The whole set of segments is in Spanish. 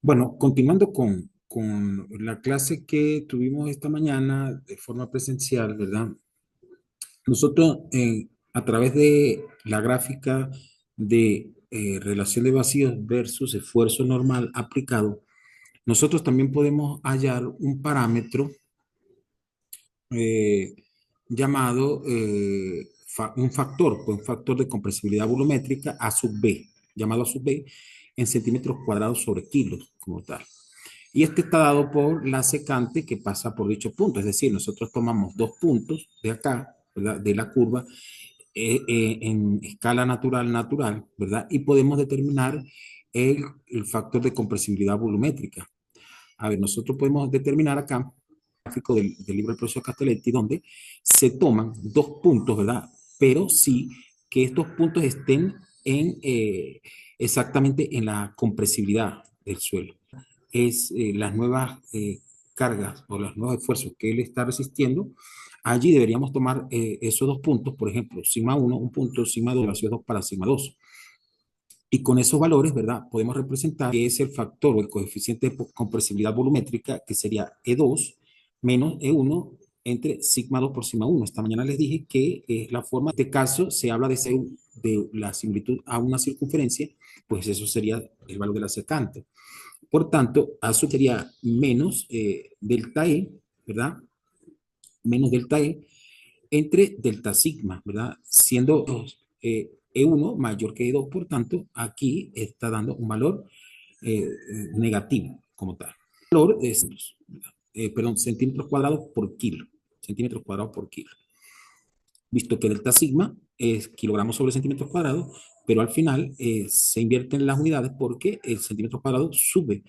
Bueno, continuando con la clase que tuvimos esta mañana de forma presencial, ¿verdad? Nosotros, a través de la gráfica de relación de vacíos versus esfuerzo normal aplicado, nosotros también podemos hallar un parámetro eh, llamado un factor de compresibilidad volumétrica A sub B, llamado A sub B, en centímetros cuadrados sobre kilos, como tal. Y este está dado por la secante que pasa por dicho punto. Es decir, nosotros tomamos dos puntos de acá, ¿verdad? De la curva, en escala natural, ¿verdad? Y podemos determinar el factor de compresibilidad volumétrica. A ver, nosotros podemos determinar acá el gráfico del libro del profesor Castelletti, donde se toman dos puntos, ¿verdad? Pero sí que estos puntos estén exactamente en la compresibilidad del suelo. Es las nuevas cargas o los nuevos esfuerzos que él está resistiendo. Allí deberíamos tomar esos dos puntos, por ejemplo, sigma 1, un punto, sigma 2, relación 2 para sigma 2. Y con esos valores, ¿verdad? Podemos representar que es el factor o el coeficiente de compresibilidad volumétrica, que sería E2 menos E1 entre sigma 2 por sigma 1. Esta mañana les dije que es la forma, en este caso se habla de la similitud a una circunferencia, pues eso sería el valor de la secante. Por tanto, A sub sería menos delta E, ¿verdad? Menos delta E entre delta sigma, ¿verdad? Siendo E1 mayor que E2, por tanto, aquí está dando un valor negativo como tal. El valor es, perdón, centímetros cuadrados por kilo. Centímetros cuadrados por kilo. Visto que delta sigma es kilogramos sobre centímetros cuadrados, pero al final se invierten las unidades porque el centímetro cuadrado sube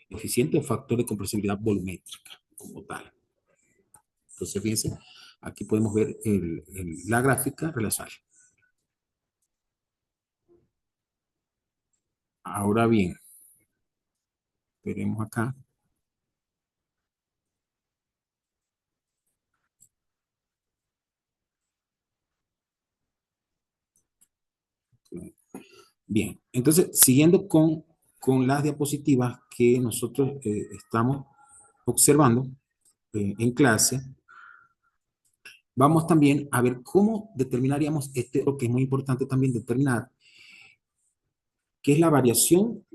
eficiente o factor de compresibilidad volumétrica como tal. Entonces, fíjense, aquí podemos ver la gráfica relacional. Ahora bien, veremos acá. Bien, entonces, siguiendo con las diapositivas que nosotros estamos observando en clase, vamos también a ver cómo determinaríamos lo que es muy importante también determinar, que es la variación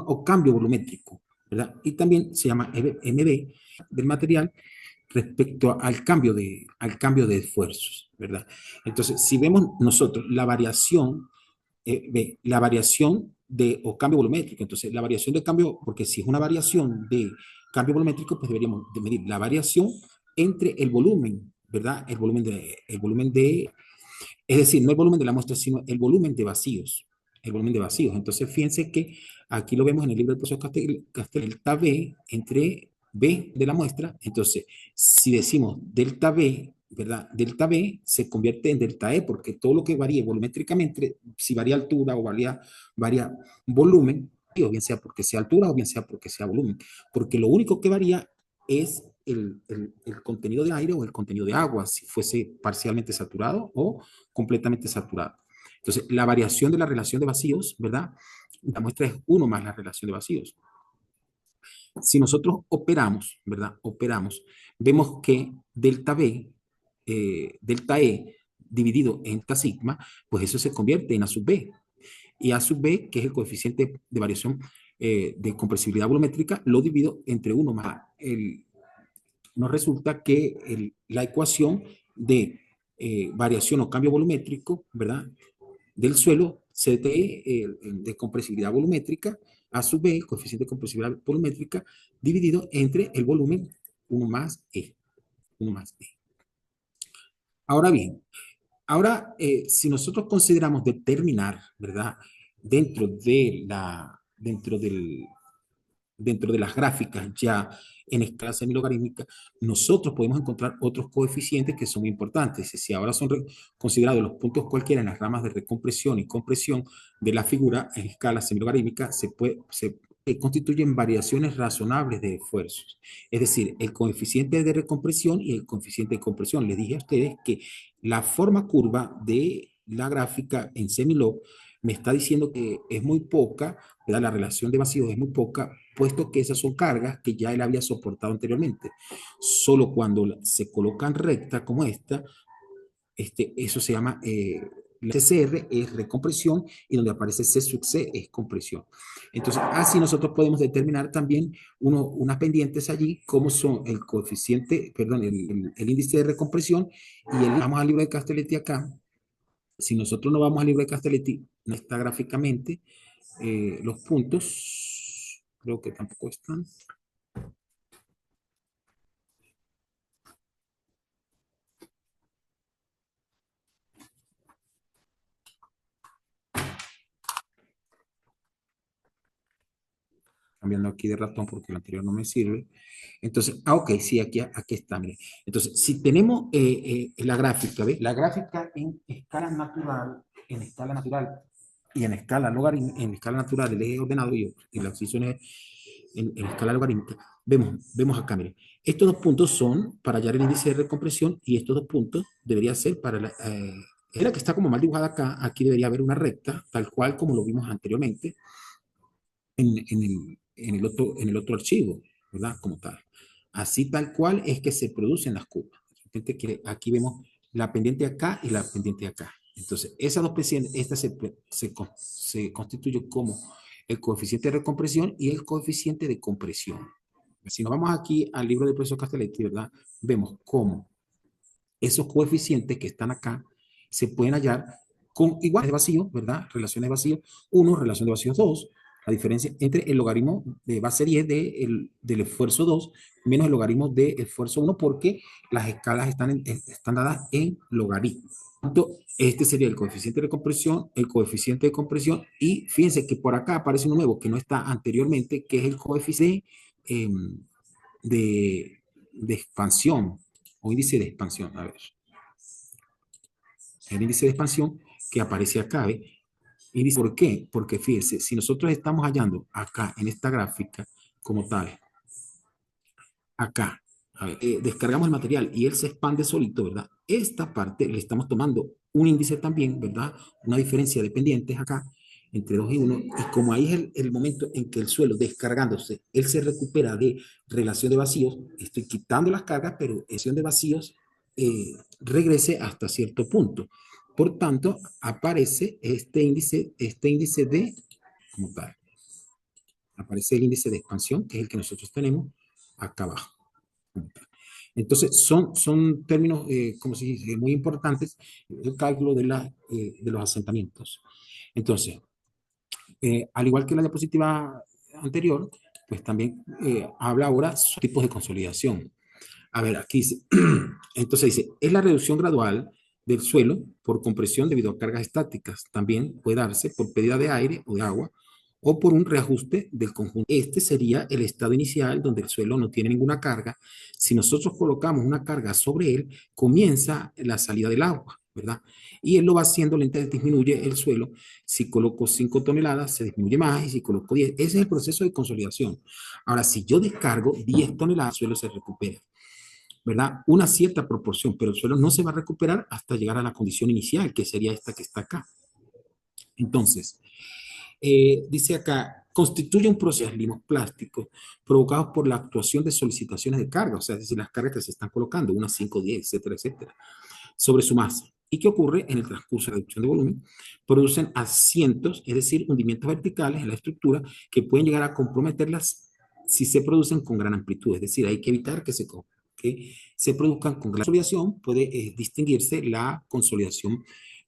o cambio volumétrico, ¿verdad? Y también se llama MB del material respecto al cambio de esfuerzos, ¿verdad? Entonces, si vemos nosotros la variación de, o cambio volumétrico, entonces la variación de cambio, porque si es una variación de cambio volumétrico, pues deberíamos de medir la variación entre el volumen, ¿verdad? Es decir, no el volumen de la muestra, sino el volumen de vacíos. El volumen de vacíos. Entonces, fíjense que aquí lo vemos en el libro del profesor Castel, delta V entre B de la muestra. Entonces, si decimos delta V, ¿verdad? Delta V se convierte en delta E, porque todo lo que varíe volumétricamente, si varía altura o varía volumen, o bien sea porque sea altura o bien sea porque sea volumen, porque lo único que varía es el contenido de aire o el contenido de agua, si fuese parcialmente saturado o completamente saturado. Entonces, la variación de la relación de vacíos, ¿verdad? La muestra es 1 más la relación de vacíos. Si nosotros operamos, ¿verdad? Operamos, vemos que delta B, delta E dividido en delta sigma, pues eso se convierte en A sub B. Y A sub B, que es el coeficiente de variación de compresibilidad volumétrica, lo divido entre 1 más nos resulta que la ecuación de variación o cambio volumétrico, ¿verdad? Del suelo, CT de compresibilidad volumétrica, A sub B, coeficiente de compresibilidad volumétrica, dividido entre el volumen 1 más E. 1 más E. Ahora bien, si nosotros consideramos determinar, ¿verdad? Dentro de la, dentro del, dentro de las gráficas ya en escala semilogarítmica, nosotros podemos encontrar otros coeficientes que son muy importantes. Si ahora son considerados los puntos cualquiera en las ramas de recompresión y compresión de la figura en escala semilogarítmica, se constituyen variaciones razonables de esfuerzos. Es decir, el coeficiente de recompresión y el coeficiente de compresión. Les dije a ustedes que la forma curva de la gráfica en semilog me está diciendo que es muy poca, ¿verdad? La relación de vacíos es muy poca, puesto que esas son cargas que ya él había soportado anteriormente. Solo cuando se colocan rectas como esta, eso se llama, la CCR es recompresión y donde aparece C sub C es compresión. Entonces, así nosotros podemos determinar también unas pendientes allí, como son el coeficiente, perdón, el índice de recompresión y vamos al libro de Castelletti acá. Si nosotros no vamos al libro de Castelletti, no está gráficamente los puntos, creo que tampoco están. Cambiando aquí de ratón porque el anterior no me sirve. Entonces, ok, sí, aquí está, mire. Entonces, si tenemos la gráfica, ¿ve? La gráfica en escala natural y en escala logarítmica, en escala natural, el eje ordenado y la posición es en escala logarítmica, vemos acá, mire. Estos dos puntos son para hallar el índice de recompresión y estos dos puntos debería ser para es la que está como mal dibujada acá, aquí debería haber una recta, tal cual como lo vimos anteriormente, en el otro archivo, ¿verdad? Como tal. Así tal cual es que se producen las curvas. Que aquí vemos la pendiente acá y la pendiente acá. Entonces, esas dos pendientes, esta se constituye como el coeficiente de recompresión y el coeficiente de compresión. Si nos vamos aquí al libro de profesor Castelletti, ¿verdad? Vemos cómo esos coeficientes que están acá se pueden hallar con iguales de vacío, ¿verdad? Relaciones de vacío 1, relación de vacío 2, la diferencia entre el logaritmo de base 10 del esfuerzo 2 menos el logaritmo de esfuerzo 1 porque las escalas están dadas en logaritmo. Este sería el coeficiente de compresión, el coeficiente de compresión y fíjense que por acá aparece uno nuevo que no está anteriormente, que es el coeficiente eh, de expansión o índice de expansión. A ver, el índice de expansión que aparece acá, ¿ve? Índice, ¿por qué? Porque fíjense, si nosotros estamos hallando acá en esta gráfica como tal, acá, a ver, descargamos el material y él se expande solito, ¿verdad? Esta parte le estamos tomando un índice también, ¿verdad? Una diferencia de pendientes acá entre 2 y 1, y como ahí es el momento en que el suelo descargándose, él se recupera de relación de vacíos, estoy quitando las cargas, pero relación de vacíos regrese hasta cierto punto. Por tanto, aparece este índice de, como tal, aparece el índice de expansión, que es el que nosotros tenemos acá abajo. Entonces, son términos, como se dice, muy importantes, el cálculo de los asentamientos. Entonces, al igual que la diapositiva anterior, pues también habla ahora sobre tipos de consolidación. A ver, aquí dice, entonces dice, es la reducción gradual del suelo por compresión debido a cargas estáticas. También puede darse por pérdida de aire o de agua o por un reajuste del conjunto. Este sería el estado inicial donde el suelo no tiene ninguna carga. Si nosotros colocamos una carga sobre él, comienza la salida del agua, ¿verdad? Y él lo va haciendo lentamente, disminuye el suelo. Si coloco 5 toneladas, se disminuye más, y si coloco 10, ese es el proceso de consolidación. Ahora, si yo descargo 10 toneladas, el suelo se recupera, ¿verdad? Una cierta proporción, pero el suelo no se va a recuperar hasta llegar a la condición inicial, que sería esta que está acá. Entonces, dice acá, constituye un proceso de limos plásticos provocados por la actuación de solicitaciones de carga, o sea, es decir, las cargas que se están colocando, unas 5, 10, etcétera, etcétera, sobre su masa. ¿Y qué ocurre en el transcurso de reducción de volumen? Producen asientos, es decir, hundimientos verticales en la estructura que pueden llegar a comprometerlas si se producen con gran amplitud, es decir, hay que evitar que se produzcan con gran consolidación, puede distinguirse la consolidación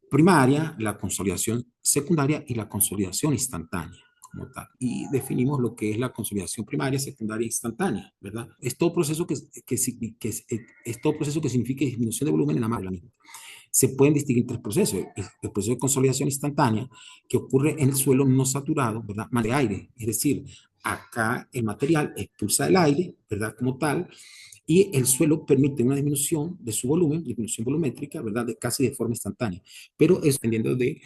primaria, la consolidación secundaria y la consolidación instantánea como tal. Y definimos lo que es la consolidación primaria, secundaria e instantánea, ¿verdad? Es todo proceso es todo proceso que signifique disminución de volumen en la masa. Se pueden distinguir tres procesos. El proceso de consolidación instantánea, que ocurre en el suelo no saturado, ¿verdad? Más de aire, es decir, acá el material expulsa el aire, ¿verdad? Como tal, y el suelo permite una disminución de su volumen, disminución volumétrica, ¿verdad? Casi de forma instantánea, pero es dependiendo de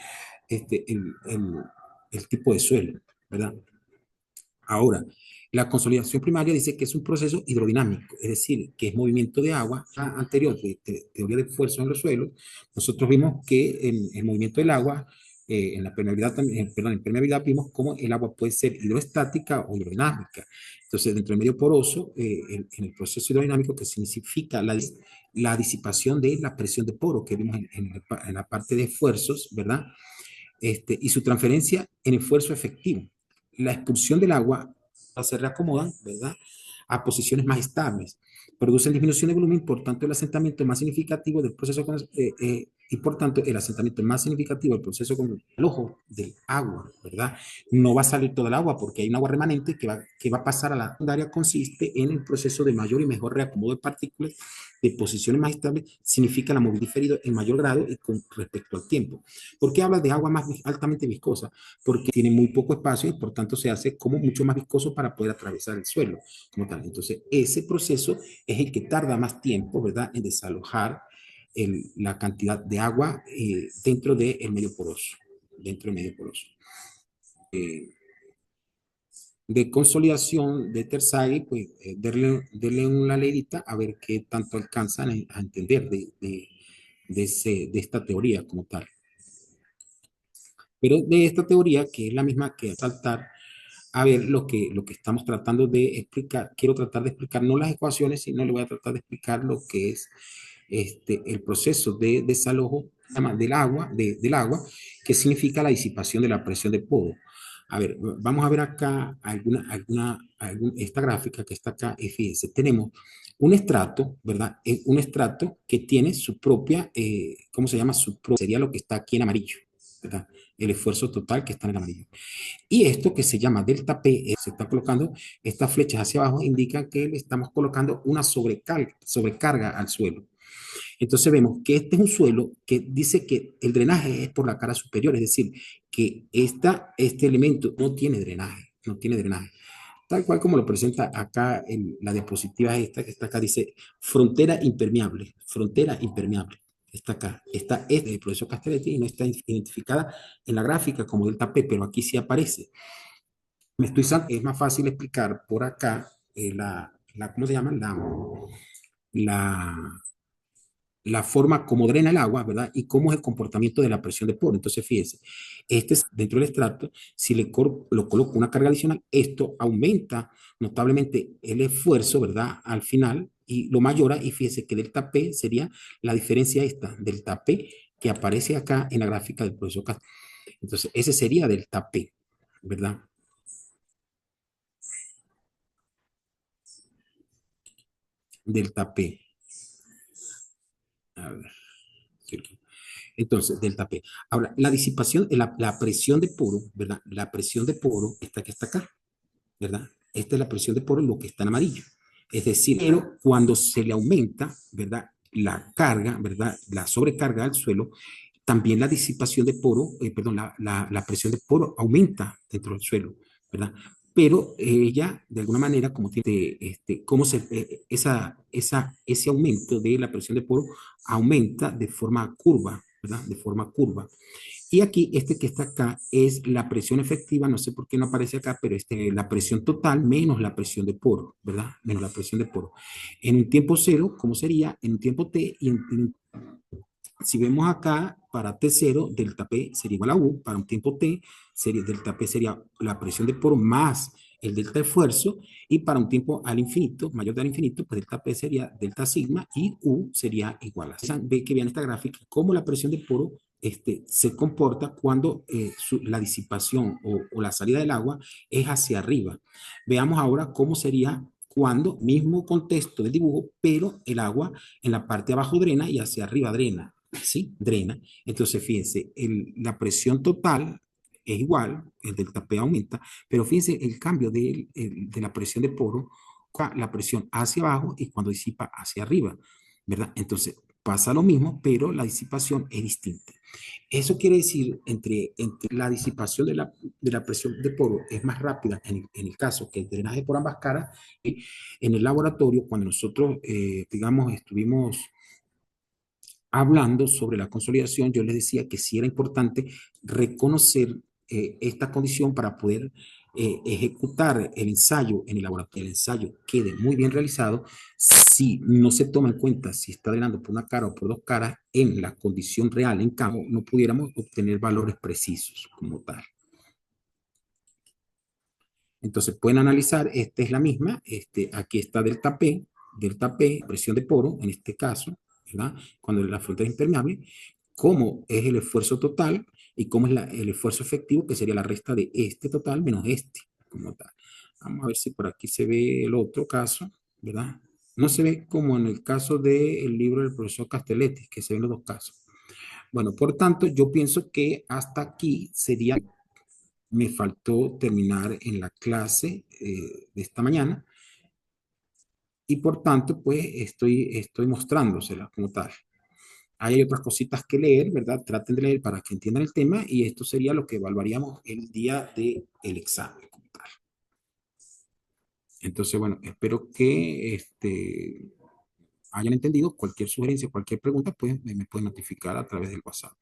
este, el tipo de suelo, ¿verdad? Ahora, la consolidación primaria dice que es un proceso hidrodinámico, es decir, que es movimiento de agua. Anterior de teoría de esfuerzo en los suelos, nosotros vimos que el movimiento del agua en la permeabilidad, perdón, en permeabilidad vimos cómo el agua puede ser hidroestática o hidrodinámica. Entonces, dentro del medio poroso, en el proceso hidrodinámico, que significa la disipación de la presión de poro que vimos en la parte de esfuerzos, ¿verdad? Y su transferencia en esfuerzo efectivo. La expulsión del agua se reacomodan, ¿verdad?, a posiciones más estables. Producen disminución de volumen, por tanto, el asentamiento más significativo del proceso, y por tanto, el asentamiento más significativo del proceso con el ojo del agua, ¿verdad? No va a salir toda el agua porque hay un agua remanente que va a pasar a la secundaria, consiste en el proceso de mayor y mejor reacomodo de partículas de posiciones más estables, significa la movilidad diferido en mayor grado y con respecto al tiempo. ¿Por qué habla de agua más altamente viscosa? Porque tiene muy poco espacio y por tanto se hace como mucho más viscoso para poder atravesar el suelo como tal. Entonces, ese proceso es el que tarda más tiempo, ¿verdad?, en desalojar la cantidad de agua dentro del medio poroso. Dentro del medio poroso. De consolidación de Terzaghi, pues darle una leidita a ver qué tanto alcanzan a entender de esta teoría como tal. Pero de esta teoría, que es la misma que saltar a ver lo que estamos tratando de explicar, quiero tratar de explicar no las ecuaciones, sino le voy a tratar de explicar lo que es el proceso de desalojo del agua, que significa la disipación de la presión de poro. A ver, vamos a ver acá esta gráfica que está acá, y fíjense, tenemos un estrato, ¿verdad? Un estrato que tiene su propia, ¿cómo se llama? Sería lo que está aquí en amarillo, ¿verdad? El esfuerzo total que está en el amarillo. Y esto que se llama delta P, se está colocando, estas flechas hacia abajo indican que le estamos colocando una sobrecarga al suelo. Entonces vemos que este es un suelo que dice que el drenaje es por la cara superior, es decir, que este elemento no tiene drenaje, no tiene drenaje. Tal cual como lo presenta acá en la diapositiva esta, que está acá, dice frontera impermeable, frontera impermeable. Está acá, es del profesor Castelletti y no está identificada en la gráfica como delta P, pero aquí sí aparece. Es más fácil explicar por acá ¿cómo se llama? La, la forma como drena el agua, ¿verdad? Y cómo es el comportamiento de la presión de poro. Entonces, fíjense, dentro del estrato, si lo coloco una carga adicional, esto aumenta notablemente el esfuerzo, ¿verdad? Al final, y lo mayora, y fíjense que delta P sería la diferencia esta, delta P, que aparece acá en la gráfica del profesor Castro. Entonces, ese sería delta P, ¿verdad? Delta P. A ver. Entonces, delta P. Ahora, la disipación, la presión de poro, ¿verdad? La presión de poro, esta que está acá, ¿verdad? Esta es la presión de poro, lo que está en amarillo. Es decir, pero cuando se le aumenta, ¿verdad? La carga, ¿verdad? La sobrecarga al suelo, también la disipación de poro, perdón, la presión de poro aumenta dentro del suelo, ¿verdad? Pero ella, de alguna manera, como tiene, ese aumento de la presión de poro aumenta de forma curva, ¿verdad? De forma curva. Y aquí, este que está acá es la presión efectiva, no sé por qué no aparece acá, pero la presión total menos la presión de poro, ¿verdad? Menos la presión de poro. En un tiempo cero, ¿cómo sería? En un tiempo t, si vemos acá, para T0, delta P sería igual a U, para un tiempo T, delta P sería la presión de poro más el delta de esfuerzo, y para un tiempo al infinito, mayor del infinito, pues delta P sería delta sigma, y U sería igual a. Ve que vean esta gráfica, cómo la presión de poro se comporta cuando la disipación o la salida del agua es hacia arriba. Veamos ahora cómo sería cuando, mismo contexto del dibujo, pero el agua en la parte de abajo drena y hacia arriba drena. ¿Sí? Drena. Entonces, fíjense, la presión total es igual, el delta P aumenta, pero fíjense el cambio de la presión de poro, la presión hacia abajo y cuando disipa hacia arriba, ¿verdad? Entonces, pasa lo mismo, pero la disipación es distinta. Eso quiere decir, entre la disipación de la presión de poro es más rápida en el caso que el drenaje por ambas caras. Y en el laboratorio, cuando nosotros, digamos, estuvimos hablando sobre la consolidación, yo les decía que sí era importante reconocer esta condición para poder ejecutar el ensayo en el laboratorio, el ensayo quede muy bien realizado, si no se toma en cuenta si está drenando por una cara o por dos caras, en la condición real, en campo, no pudiéramos obtener valores precisos como tal. Entonces pueden analizar, esta es la misma, aquí está delta P, presión de poro, en este caso, ¿verdad? Cuando la frontera es impermeable, cómo es el esfuerzo total y cómo es el esfuerzo efectivo, que sería la resta de este total menos este, como tal. Vamos a ver si por aquí se ve el otro caso, ¿verdad? No se ve como en el caso del libro del profesor Castelletti, que se ven los dos casos. Bueno, por tanto, yo pienso que hasta aquí sería, me faltó terminar en la clase de esta mañana y por tanto, pues estoy mostrándoselas como tal. Hay otras cositas que leer, ¿verdad? Traten de leer para que entiendan el tema y esto sería lo que evaluaríamos el día del examen como tal. Entonces, bueno, espero que hayan entendido. Cualquier sugerencia, cualquier pregunta, pues me pueden notificar a través del WhatsApp.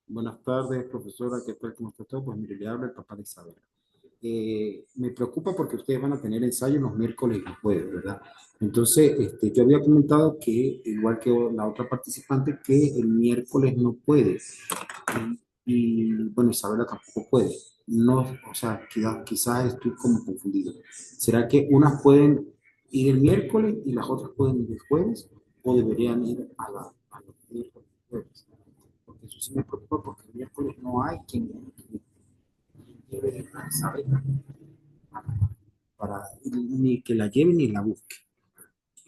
Buenas tardes, profesora. ¿Qué tal? ¿Cómo está todo? Pues mire, le habla el papá de Isabel. Me preocupa porque ustedes van a tener ensayo los miércoles y jueves, ¿verdad? Entonces, yo había comentado que, igual que la otra participante, que el miércoles no puede. Bueno, Isabela tampoco puede. No, o sea, quizás estoy como confundido. ¿Será que unas pueden ir el miércoles y las otras pueden ir el jueves? ¿O deberían ir a los miércoles y jueves? Porque eso sí me preocupa porque el miércoles no hay quien lleve a Isabela para, ni que la lleve ni la busque.